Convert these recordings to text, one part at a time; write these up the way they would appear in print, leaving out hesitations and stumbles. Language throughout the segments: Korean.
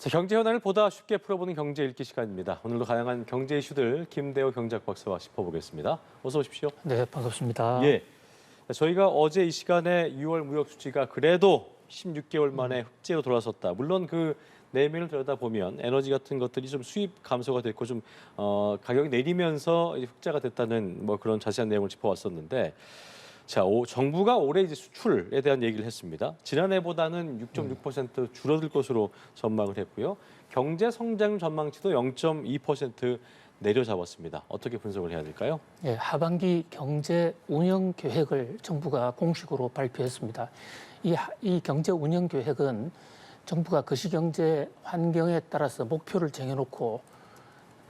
자, 경제 현안을 보다 쉽게 풀어보는 경제 읽기 시간입니다. 오늘도 다양한 경제 이슈들 김대호 경제학 박사와 짚어보겠습니다. 어서 오십시오. 네, 반갑습니다. 예, 저희가 어제 이 시간에 6월 무역 수지가 그래도 16개월 만에 흑제로 돌아섰다. 물론 그 내면을 들여다보면 에너지 같은 것들이 좀 수입 감소가 됐고 좀 가격이 내리면서 이제 흑자가 됐다는 뭐 그런 자세한 내용을 짚어왔었는데. 자, 정부가 올해 이제 수출에 대한 얘기를 했습니다. 지난해보다는 6.6% 줄어들 것으로 전망을 했고요. 경제 성장 전망치도 0.2% 내려잡았습니다. 어떻게 분석을 해야 될까요? 예, 하반기 경제 운영 계획을 정부가 공식으로 발표했습니다. 이 경제 운영 계획은 정부가 거시경제 환경에 따라서 목표를 정해놓고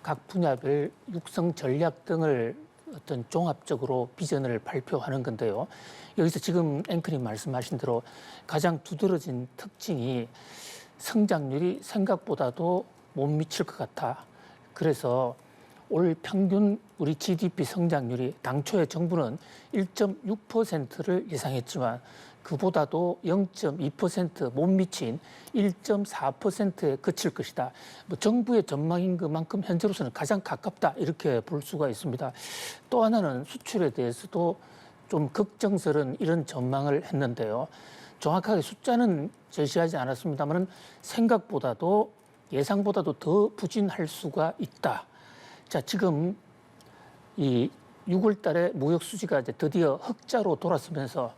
각 분야별 육성 전략 등을 어떤 종합적으로 비전을 발표하는 건데요. 여기서 지금 앵커님 말씀하신 대로 가장 두드러진 특징이 성장률이 생각보다도 못 미칠 것 같아. 그래서 올 평균 우리 GDP 성장률이 당초에 정부는 1.6%를 예상했지만 그보다도 0.2% 못 미친 1.4%에 그칠 것이다. 뭐 정부의 전망인 것만큼 현재로서는 가장 가깝다 이렇게 볼 수가 있습니다. 또 하나는 수출에 대해서도 좀 걱정스러운 이런 전망을 했는데요. 정확하게 숫자는 제시하지 않았습니다만 생각보다도 예상보다도 더 부진할 수가 있다. 자, 지금 이 6월 달에 무역 수지가 이제 드디어 흑자로 돌아서면서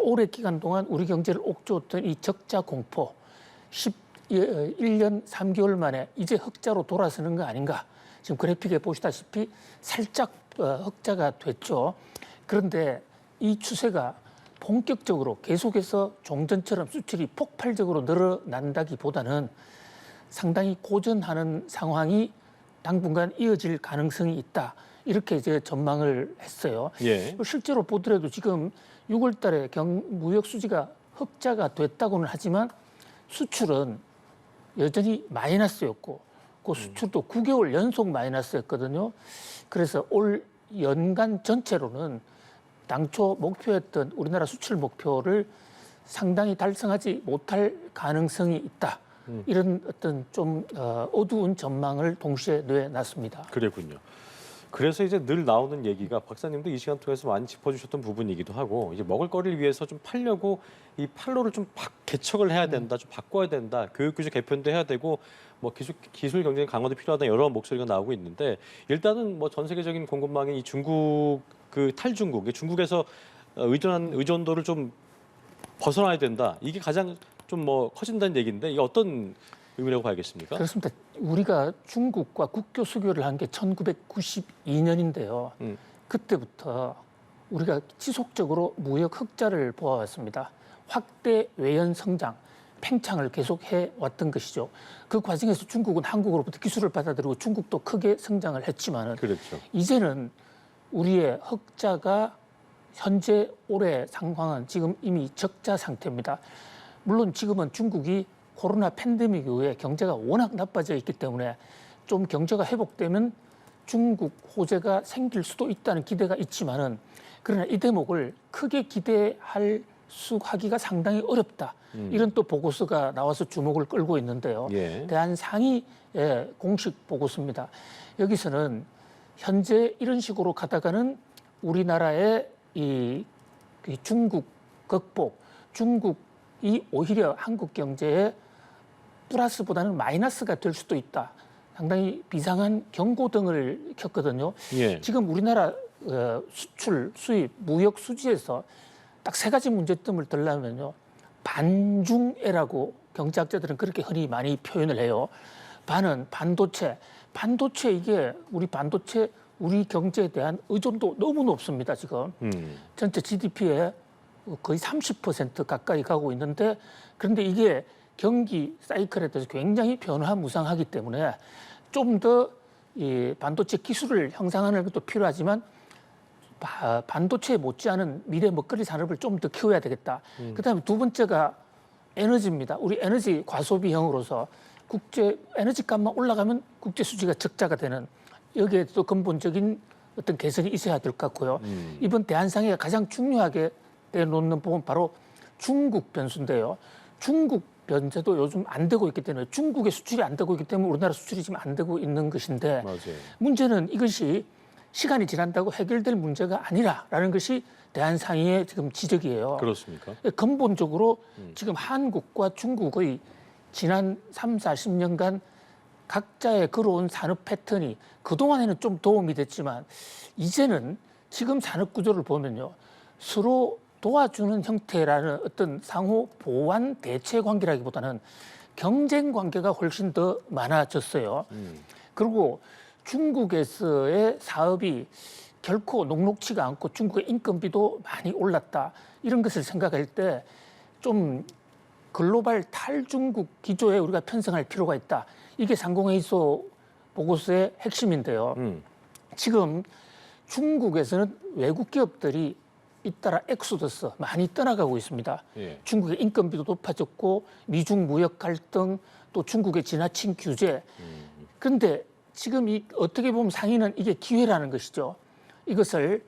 오래 기간 동안 우리 경제를 옥죄었던 이 적자 공포 1년 3개월 만에 이제 흑자로 돌아서는 거 아닌가. 지금 그래픽에 보시다시피 살짝 흑자가 됐죠. 그런데 이 추세가 본격적으로 계속해서 종전처럼 수출이 폭발적으로 늘어난다기보다는 상당히 고전하는 상황이 당분간 이어질 가능성이 있다. 이렇게 이제 전망을 했어요. 예. 실제로 보더라도 지금 6월 달에 무역 수지가 흑자가 됐다고는 하지만 수출은 여전히 마이너스였고 그 수출도 9개월 연속 마이너스였거든요. 그래서 올 연간 전체로는 당초 목표했던 우리나라 수출 목표를 상당히 달성하지 못할 가능성이 있다. 이런 어떤 좀 어두운 전망을 동시에 내놨습니다. 그랬군요. 그래서 이제 늘 나오는 얘기가 박사님도 이 시간 통해서 많이 짚어주셨던 부분이기도 하고 이제 먹을거리를 위해서 좀 팔려고 이 판로를 좀 개척을 해야 된다, 좀 바꿔야 된다, 교육규제 개편도 해야 되고 뭐 기술 경쟁 강화도 필요하다 여러 목소리가 나오고 있는데 일단은 뭐 전 세계적인 공급망인 이 중국 그 탈중국, 중국에서 의존도를 좀 벗어나야 된다. 이게 가장 좀 뭐 커진다는 얘기인데 이게 어떤 의미라고 봐야겠습니까? 그렇습니다. 우리가 중국과 국교 수교를 한 게 1992년인데요. 그때부터 우리가 지속적으로 무역 흑자를 보아왔습니다. 확대 외연 성장, 팽창을 계속해 왔던 것이죠. 그 과정에서 중국은 한국으로부터 기술을 받아들이고 중국도 크게 성장을 했지만은 그렇죠. 이제는 우리의 흑자가 현재 올해 상황은 지금 이미 적자 상태입니다. 물론 지금은 중국이 코로나 팬데믹 이후에 경제가 워낙 나빠져 있기 때문에 좀 경제가 회복되면 중국 호재가 생길 수도 있다는 기대가 있지만은 그러나 이 대목을 크게 하기가 상당히 어렵다. 이런 또 보고서가 나와서 주목을 끌고 있는데요. 예. 대한상의 공식 보고서입니다. 여기서는 현재 이런 식으로 가다가는 우리나라의 이 중국 극복, 중국이 오히려 한국 경제에 플러스보다는 마이너스가 될 수도 있다. 상당히 비상한 경고등을 켰거든요. 예. 지금 우리나라 수출, 수입, 무역 수지에서 딱 세 가지 문제점을 들려면요. 반중애라고 경제학자들은 그렇게 흔히 많이 표현을 해요. 반은 반도체. 반도체 이게 우리 경제에 대한 의존도 너무 높습니다, 지금. 전체 GDP에 거의 30% 가까이 가고 있는데 그런데 이게 경기 사이클에 대해서 굉장히 변화무쌍하기 때문에 좀 더 이 반도체 기술을 형성하는 것도 필요하지만 반도체에 못지않은 미래 먹거리 산업을 좀 더 키워야 되겠다. 그다음에 두 번째가 에너지입니다. 우리 에너지 과소비형으로서 국제 에너지 값만 올라가면 국제 수지가 적자가 되는 여기에 또 근본적인 어떤 개선이 있어야 될 것 같고요. 이번 대한상회가 가장 중요하게 내놓는 부분 바로 중국 변수인데요. 중국 견제도 요즘 안 되고 있기 때문에 중국의 수출이 안 되고 있기 때문에 우리나라 수출이 지금 안 되고 있는 것인데 맞아요. 문제는 이것이 시간이 지난다고 해결될 문제가 아니라라는 것이 대한상의의 지금 지적이에요. 그렇습니까? 근본적으로 지금 한국과 중국의 지난 3, 40년간 각자의 걸어온 산업 패턴이 그동안에는 좀 도움이 됐지만 이제는 지금 산업 구조를 보면요. 서로 도와주는 형태라는 어떤 상호 보완 대체 관계라기보다는 경쟁 관계가 훨씬 더 많아졌어요. 그리고 중국에서의 사업이 결코 녹록치가 않고 중국의 인건비도 많이 올랐다. 이런 것을 생각할 때 좀 글로벌 탈중국 기조에 우리가 편성할 필요가 있다. 이게 상공회의소 보고서의 핵심인데요. 지금 중국에서는 외국 기업들이 잇따라 엑소더스 많이 떠나가고 있습니다. 예. 중국의 인건비도 높아졌고 미중 무역 갈등 또 중국의 지나친 규제. 그런데 지금 이 어떻게 보면 상의는 이게 기회라는 것이죠. 이것을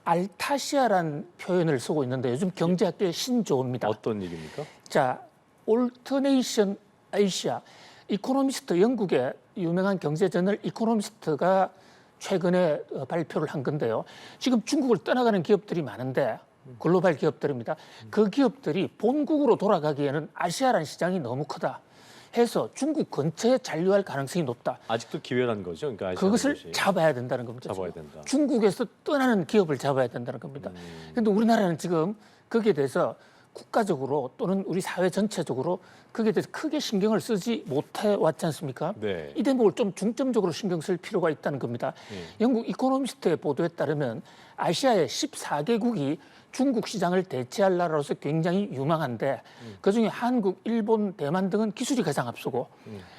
알타시아라는 표현을 쓰고 있는데 요즘 경제학계의 신조어입니다. 어떤 얘기입니까? 자, 올터네이션 아시아 이코노미스트 영국의 유명한 경제 저널 이코노미스트가 최근에 발표를 한 건데요. 지금 중국을 떠나가는 기업들이 많은데 글로벌 기업들입니다. 그 기업들이 본국으로 돌아가기에는 아시아라는 시장이 너무 크다. 해서 중국 근처에 잔류할 가능성이 높다. 아직도 기회라는 거죠. 그러니까 아시아는 그것을 것이. 잡아야 된다는 겁니다. 잡아야 된다. 중국에서 떠나는 기업을 잡아야 된다는 겁니다. 그런데 우리나라는 지금 거기에 대해서 국가적으로 또는 우리 사회 전체적으로 거기에 대해서 크게 신경을 쓰지 못해 왔지 않습니까? 네. 이 대목을 좀 중점적으로 신경 쓸 필요가 있다는 겁니다. 영국 이코노미스트의 보도에 따르면 아시아의 14개국이 중국 시장을 대체할 나라로서 굉장히 유망한데 그중에 한국, 일본, 대만 등은 기술이 가장 앞서고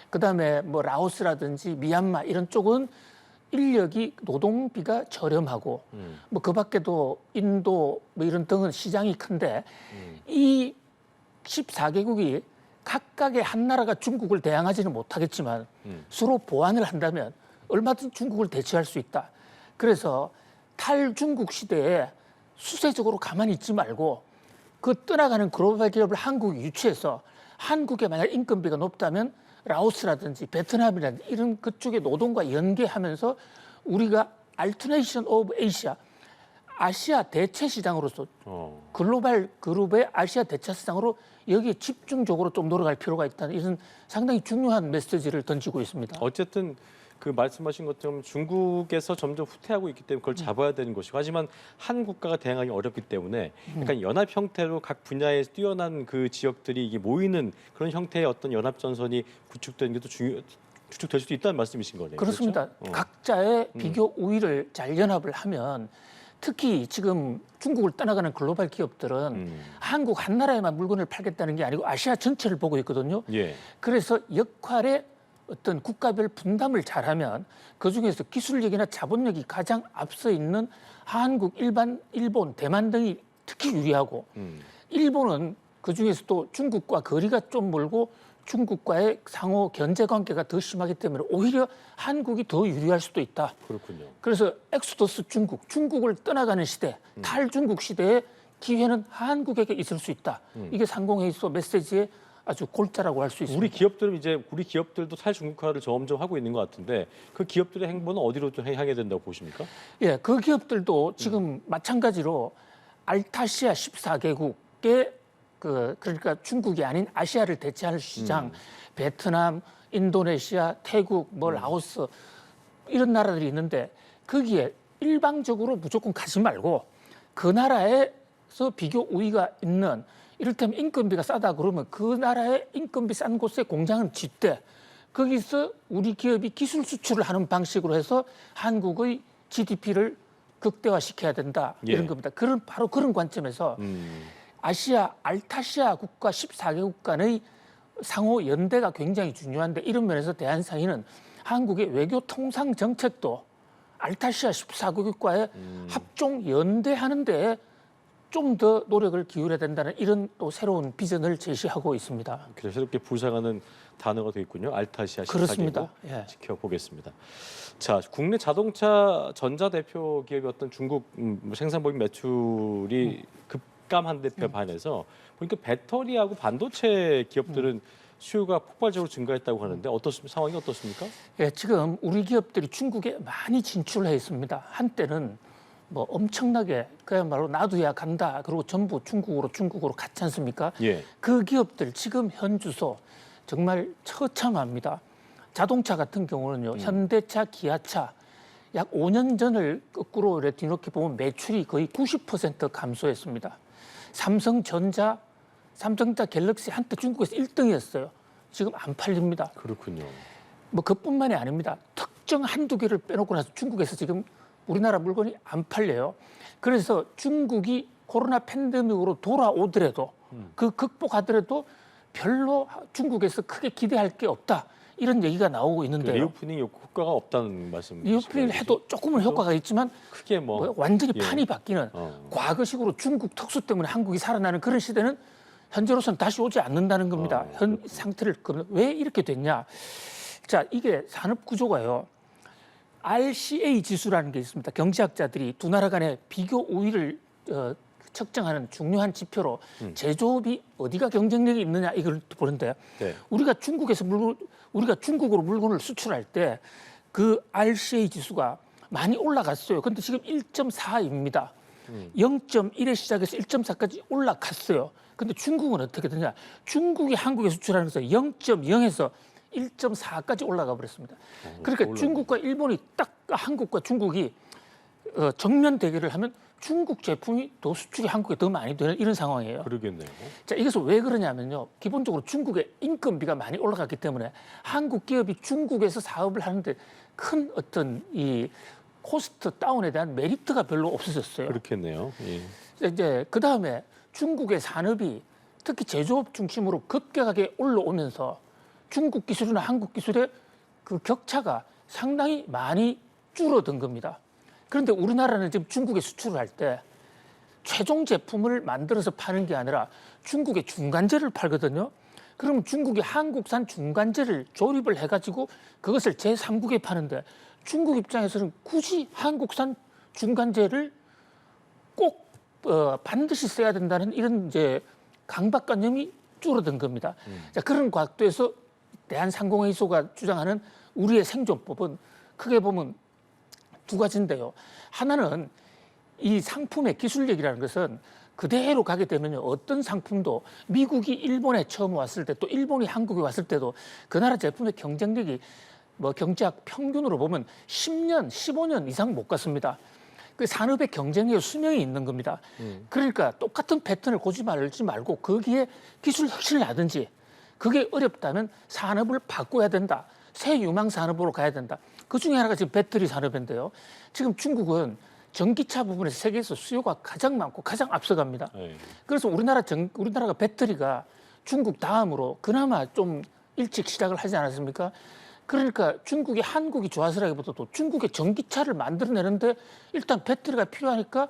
그다음에 뭐 라오스라든지 미얀마 이런 쪽은 인력이 노동비가 저렴하고 뭐 그밖에도 인도 뭐 이런 등은 시장이 큰데 이 14개국이 각각의 한 나라가 중국을 대항하지는 못하겠지만 서로 보완을 한다면 얼마든지 중국을 대체할 수 있다. 그래서 탈중국 시대에 수세적으로 가만히 있지 말고 그 떠나가는 글로벌 기업을 한국이 유치해서 한국에 만약 인건비가 높다면 라오스라든지 베트남이라든지 이런 그쪽의 노동과 연계하면서 우리가 알터네이션 오브 아시아 아시아 대체 시장으로서 글로벌 그룹의 아시아 대체 시장으로 여기에 집중적으로 좀 노력할 필요가 있다는 이런 상당히 중요한 메시지를 던지고 있습니다. 어쨌든 그 말씀하신 것처럼 중국에서 점점 후퇴하고 있기 때문에 그걸 잡아야 되는 것이고 하지만 한 국가가 대응하기 어렵기 때문에 약간 연합 형태로 각 분야에 뛰어난 그 지역들이 이게 모이는 그런 형태의 어떤 연합 전선이 구축되는 게 또 구축될 수도 있다는 말씀이신 거네요. 그렇습니다. 그렇죠? 각자의 비교 우위를 잘 연합을 하면 특히 지금 중국을 떠나가는 글로벌 기업들은 한국 한 나라에만 물건을 팔겠다는 게 아니고 아시아 전체를 보고 있거든요. 예. 그래서 역할의 어떤 국가별 분담을 잘하면 그중에서 기술력이나 자본력이 가장 앞서 있는 한국, 일본, 대만 등이 특히 유리하고 일본은 그중에서 또 중국과 거리가 좀 멀고 중국과의 상호 견제 관계가 더 심하기 때문에 오히려 한국이 더 유리할 수도 있다. 그렇군요. 그래서 엑소더스 중국을 떠나가는 시대, 탈중국 시대에 기회는 한국에게 있을 수 있다. 이게 상공회의소 메시지의 아주 골자라고 할 수 있습니다. 우리 기업들도 탈중국화를 점점 하고 있는 것 같은데 그 기업들의 행보는 어디로 좀 향해 된다고 보십니까? 예, 그 기업들도 지금 마찬가지로 알타시아 14개국의 그러니까 중국이 아닌 아시아를 대체할 시장, 베트남, 인도네시아, 태국, 뭐 라오스 이런 나라들이 있는데 거기에 일방적으로 무조건 가지 말고 그 나라에서 비교 우위가 있는 이를테면 인건비가 싸다 그러면 그 나라의 인건비 싼 곳에 공장을 짓되 거기서 우리 기업이 기술 수출을 하는 방식으로 해서 한국의 GDP를 극대화시켜야 된다 이런 겁니다. 바로 그런 관점에서 아시아 알타시아 국가 14개국 간의 상호 연대가 굉장히 중요한데 이런 면에서 대한상의는 한국의 외교 통상 정책도 알타시아 14개국과의 합종 연대하는 데 좀 더 노력을 기울여야 된다는 이런 또 새로운 비전을 제시하고 있습니다. 그래서 새롭게 부상하는 단어가 되겠군요. 알타시아 14개국. 그렇습니다. 예. 지켜보겠습니다. 자, 국내 자동차 전자 대표 기업이 어떤 중국 생산법인 매출이 깸감한 데 반해서 보니까 배터리하고 반도체 기업들은 수요가 폭발적으로 증가했다고 하는데 상황이 어떻습니까? 예, 지금 우리 기업들이 중국에 많이 진출해 있습니다. 한때는 뭐 엄청나게 그야말로 놔둬야 간다. 그리고 전부 중국으로 갔지 않습니까? 예. 그 기업들 지금 현주소 정말 처참합니다. 자동차 같은 경우는요. 현대차, 기아차 약 5년 전을 거꾸로 뒤늦게 보면 매출이 거의 90% 감소했습니다. 삼성전자 갤럭시 한때 중국에서 1등이었어요. 지금 안 팔립니다. 그렇군요. 뭐 그뿐만이 아닙니다. 특정 한두 개를 빼놓고 나서 중국에서 지금 우리나라 물건이 안 팔려요. 그래서 중국이 코로나 팬데믹으로 돌아오더라도 그 극복하더라도 별로 중국에서 크게 기대할 게 없다. 이런 얘기가 나오고 있는데요. 리오프닝 효과가 없다는 말씀이시죠? 리오프닝을 해도 조금은 효과가 있지만 크게 뭐 완전히 예. 판이 바뀌는 과거식으로 중국 특수 때문에 한국이 살아나는 그런 시대는 현재로서는 다시 오지 않는다는 겁니다. 현 상태를 왜 이렇게 됐냐? 자, 이게 산업 구조가요. RCA 지수라는 게 있습니다. 경제학자들이 두 나라 간의 비교 우위를 측정하는 중요한 지표로 제조업이 어디가 경쟁력이 있느냐 이걸 보는데 네. 우리가 중국으로 물건을 수출할 때 그 RCA 지수가 많이 올라갔어요. 근데 지금 1.4입니다. 0.1에 시작해서 1.4까지 올라갔어요. 근데 중국은 어떻게 되냐? 중국이 한국에 수출하는 것은 0.0에서 1.4까지 올라가 버렸습니다. 그러니까 중국과 일본이 딱 한국과 중국이 정면 대결을 하면 중국 제품이 더 수출이 한국에 더 많이 되는 이런 상황이에요. 그러겠네요. 자, 이것은 왜 그러냐면요. 기본적으로 중국의 인건비가 많이 올라갔기 때문에 한국 기업이 중국에서 사업을 하는데 큰 어떤 이 코스트 다운에 대한 메리트가 별로 없어졌어요. 그렇겠네요. 예. 이제 그 다음에 중국의 산업이 특히 제조업 중심으로 급격하게 올라오면서 중국 기술이나 한국 기술의 그 격차가 상당히 많이 줄어든 겁니다. 그런데 우리나라는 지금 중국에 수출을 할 때 최종 제품을 만들어서 파는 게 아니라 중국의 중간재를 팔거든요. 그러면 중국이 한국산 중간재를 조립을 해가지고 그것을 제3국에 파는데 중국 입장에서는 굳이 한국산 중간재를 꼭 반드시 써야 된다는 이런 이제 강박관념이 줄어든 겁니다. 자, 그런 각도에서 대한상공회의소가 주장하는 우리의 생존법은 크게 보면 두 가지인데요. 하나는 이 상품의 기술력이라는 것은 그대로 가게 되면 어떤 상품도 미국이 일본에 처음 왔을 때 또 일본이 한국에 왔을 때도 그 나라 제품의 경쟁력이 뭐 경제학 평균으로 보면 10년, 15년 이상 못 갔습니다. 그 산업의 경쟁력의 수명이 있는 겁니다. 그러니까 똑같은 패턴을 고지 말지 말고 거기에 기술 혁신을 하든지 그게 어렵다면 산업을 바꿔야 된다. 새 유망 산업으로 가야 된다. 그 중에 하나가 지금 배터리 산업인데요. 지금 중국은 전기차 부분에서 세계에서 수요가 가장 많고 가장 앞서갑니다. 네. 그래서 우리나라가 배터리가 중국 다음으로 그나마 좀 일찍 시작을 하지 않았습니까? 그러니까 중국이 한국이 좋아서라기보다도 중국의 전기차를 만들어내는데 일단 배터리가 필요하니까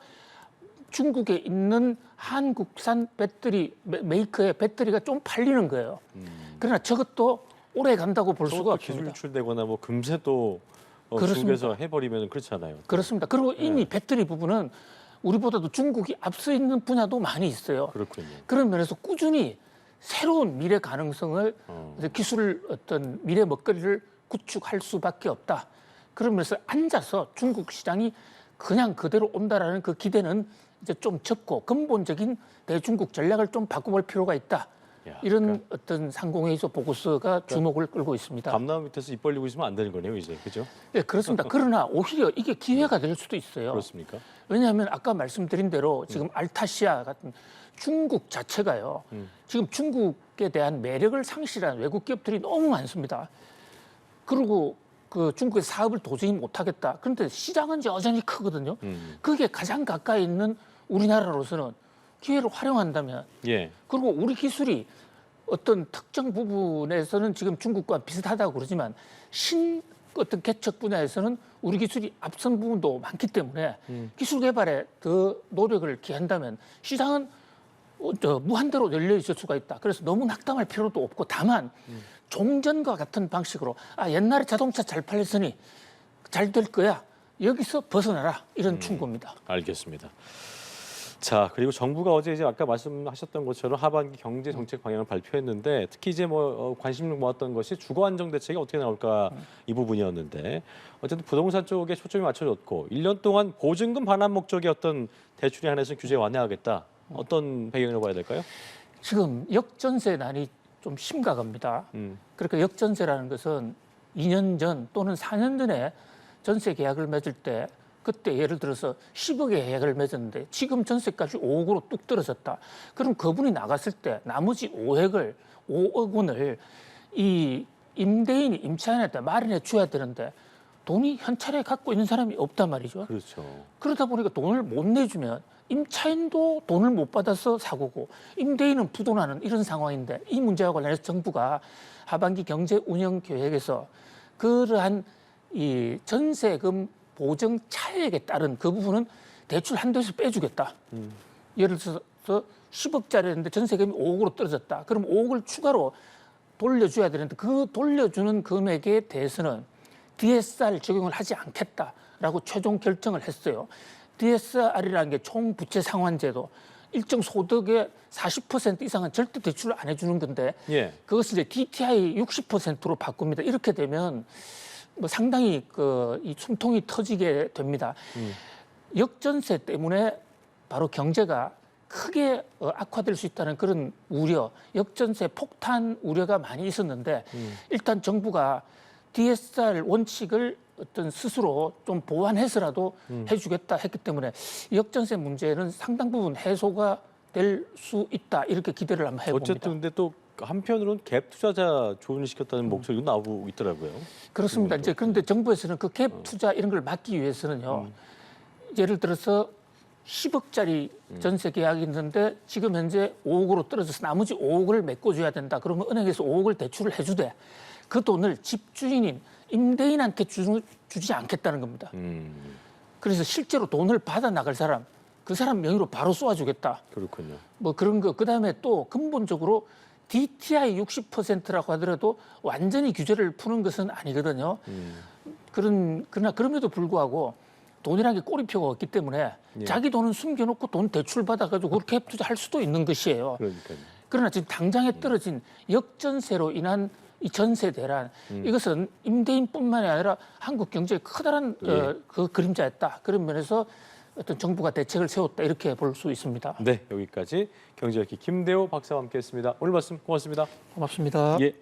중국에 있는 한국산 배터리 메이커의 배터리가 좀 팔리는 거예요. 그러나 저것도 오래 간다고 볼 수가 기술 없습니다. 유출되거나 뭐 금세 또 그렇습니다. 중국에서 해버리면 그렇잖아요. 그렇습니다. 그리고 이미 배터리 부분은 우리보다도 중국이 앞서 있는 분야도 많이 있어요. 그렇군요. 그런 면에서 꾸준히 새로운 미래 가능성을 기술 어떤 미래 먹거리를 구축할 수밖에 없다. 그러면서 앉아서 중국 시장이 그냥 그대로 온다라는 그 기대는 이제 좀 적고 근본적인 대중국 전략을 좀 바꿔볼 필요가 있다. 야, 이런 그러니까 어떤 상공회의소 보고서가 주목을 끌고 있습니다. 감나무 밑에서 입 벌리고 있으면 안 되는 거네요, 이제. 그죠? 네, 그렇습니다. 그러나 오히려 이게 기회가 될 수도 있어요. 그렇습니까? 왜냐하면 아까 말씀드린 대로 지금 알타시아 같은 중국 자체가요. 지금 중국에 대한 매력을 상실한 외국 기업들이 너무 많습니다. 그리고 그 중국의 사업을 도저히 못하겠다. 그런데 시장은 여전히 크거든요. 그게 가장 가까이 있는 우리나라로서는 기회를 활용한다면 예. 그리고 우리 기술이 어떤 특정 부분에서는 지금 중국과 비슷하다고 그러지만 어떤 개척 분야에서는 우리 기술이 앞선 부분도 많기 때문에 기술 개발에 더 노력을 기한다면 시장은 무한대로 열려 있을 수가 있다. 그래서 너무 낙담할 필요도 없고 다만 종전과 같은 방식으로 옛날에 자동차 잘 팔렸으니 잘 될 거야. 여기서 벗어나라. 이런 충고입니다. 알겠습니다. 자, 그리고 정부가 어제 이제 아까 말씀하셨던 것처럼 하반기 경제 정책 방향을 발표했는데 특히 이제 관심을 모았던 것이 주거 안정 대책이 어떻게 나올까 이 부분이었는데 어쨌든 부동산 쪽에 초점이 맞춰졌고 1년 동안 보증금 반환 목적의 어떤 대출에 한해서 규제 완화하겠다. 어떤 배경으로 봐야 될까요? 지금 역전세난이 좀 심각합니다. 그러니까 역전세라는 것은 2년 전 또는 4년 전에 전세 계약을 맺을 때 그때 예를 들어서 10억의 계약을 맺었는데 지금 전세값이 5억으로 뚝 떨어졌다. 그럼 그분이 나갔을 때 나머지 5억 원을 이 임대인이 임차인한테 마련해 줘야 되는데 돈이 현찰에 갖고 있는 사람이 없단 말이죠. 그렇죠. 그러다 보니까 돈을 못 내주면 임차인도 돈을 못 받아서 사고고 임대인은 부도나는 이런 상황인데 이 문제와 관련해서 정부가 하반기 경제 운영 계획에서 그러한 이 전세금 보증 차액에 따른 그 부분은 대출 한도에서 빼주겠다. 예를 들어서 10억짜리인데 전세금이 5억으로 떨어졌다. 그럼 5억을 추가로 돌려줘야 되는데 그 돌려주는 금액에 대해서는 DSR 적용을 하지 않겠다라고 최종 결정을 했어요. DSR이라는 게 총부채 상환제도 일정 소득의 40% 이상은 절대 대출을 안 해주는 건데 예. 그것을 이제 DTI 60%로 바꿉니다. 이렇게 되면 상당히 이 숨통이 터지게 됩니다. 역전세 때문에 바로 경제가 크게 악화될 수 있다는 그런 우려, 역전세 폭탄 우려가 많이 있었는데 일단 정부가 DSR 원칙을 어떤 스스로 좀 보완해서라도 해주겠다 했기 때문에 역전세 문제는 상당 부분 해소가 될 수 있다 이렇게 기대를 한번 해봅니다. 어쨌든 근데 또 한편으로는 갭 투자자 조언시켰다는 목소리도 나오고 있더라고요. 그렇습니다. 이제 그런데 정부에서는 그 갭 투자 이런 걸 막기 위해서는요. 예를 들어서 10억짜리 전세 계약이 있는데 지금 현재 5억으로 떨어져서 나머지 5억을 메꿔줘야 된다. 그러면 은행에서 5억을 대출을 해주되 그 돈을 집주인인 임대인한테 주지 않겠다는 겁니다. 그래서 실제로 돈을 받아 나갈 사람, 그 사람 명의로 바로 쏘아주겠다. 그렇군요. 뭐 그런 거. 그다음에 또 근본적으로 DTI 60%라고 하더라도 완전히 규제를 푸는 것은 아니거든요. 그러나 그럼에도 불구하고 돈이라는 게 꼬리표가 없기 때문에 예. 자기 돈은 숨겨놓고 돈 대출 받아가지고 그렇게 투자할 수도 있는 것이에요. 그러니까요. 그러나 지금 당장에 떨어진 역전세로 인한 이 전세 대란 이것은 임대인뿐만이 아니라 한국 경제에 커다란 그 그림자였다. 그런 면에서 어떤 정부가 대책을 세웠다 이렇게 볼 수 있습니다. 네, 여기까지 경제학기 김대호 박사와 함께했습니다. 오늘 말씀 고맙습니다. 고맙습니다. 예.